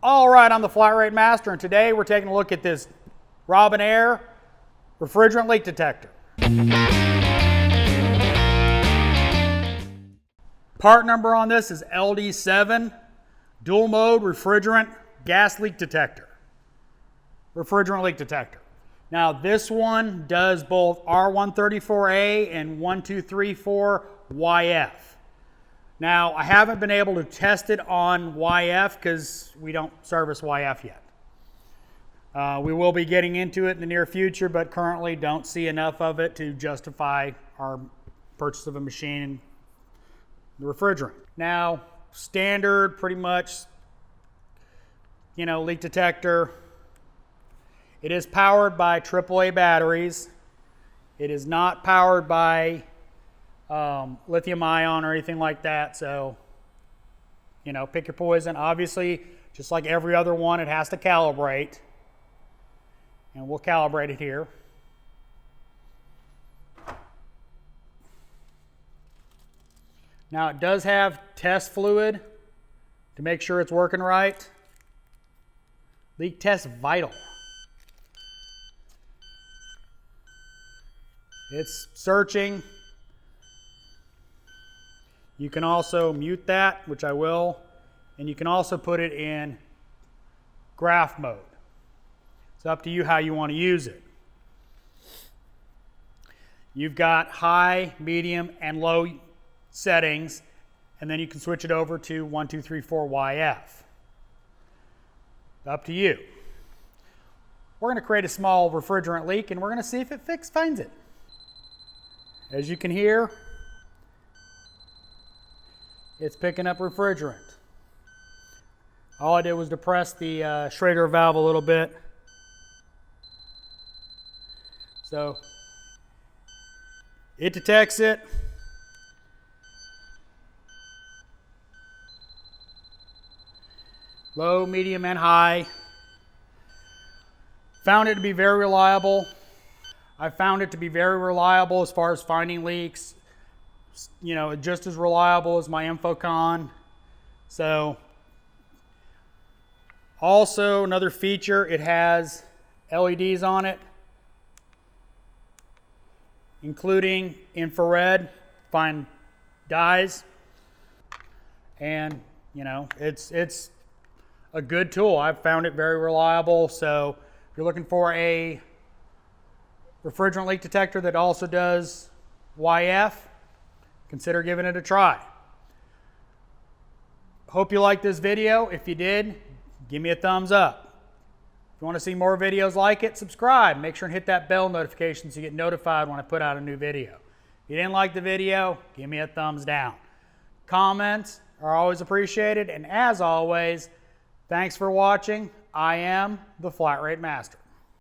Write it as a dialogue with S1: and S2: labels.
S1: All right, I'm the Flatratemaster, and today we're taking a look at this Robinair refrigerant leak detector. Part number on this is LD7, dual mode refrigerant gas leak detector. Refrigerant leak detector. Now this one does both R134a and 1234yf. Now, I haven't been able to test it on YF because we don't service YF yet. We will be getting into it in the near future, but currently don't see enough of it to justify our purchase of a machine and the refrigerant. Now, standard, pretty much, leak detector. It is powered by AAA batteries. It is not powered by lithium ion or anything like that, so pick your poison. Obviously, just like every other one, it has to calibrate, and we'll calibrate it here. Now it does have test fluid to make sure it's working right. Leak test vital. It's searching. You can also mute that, which I will, and you can also put it in graph mode. It's up to you how you want to use it. You've got high, medium, and low settings, and then you can switch it over to 1234yf. Up to you. We're going to create a small refrigerant leak, and we're going to see if it finds it. As you can hear, it's picking up refrigerant. All I did was depress the Schrader valve a little bit. So it detects it. Low, medium, and high. Found it to be very reliable. I found it to be very reliable as far as finding leaks. Just as reliable as my Infocon. So, also another feature, it has LEDs on it, including infrared, find dyes, and it's a good tool. I've found it very reliable. So, if you're looking for a refrigerant leak detector that also does YF, consider giving it a try. Hope you liked this video. If you did, give me a thumbs up. If you want to see more videos like it, subscribe. Make sure and hit that bell notification so you get notified when I put out a new video. If you didn't like the video, give me a thumbs down. Comments are always appreciated, and as always, thanks for watching. I am the Flatratemaster.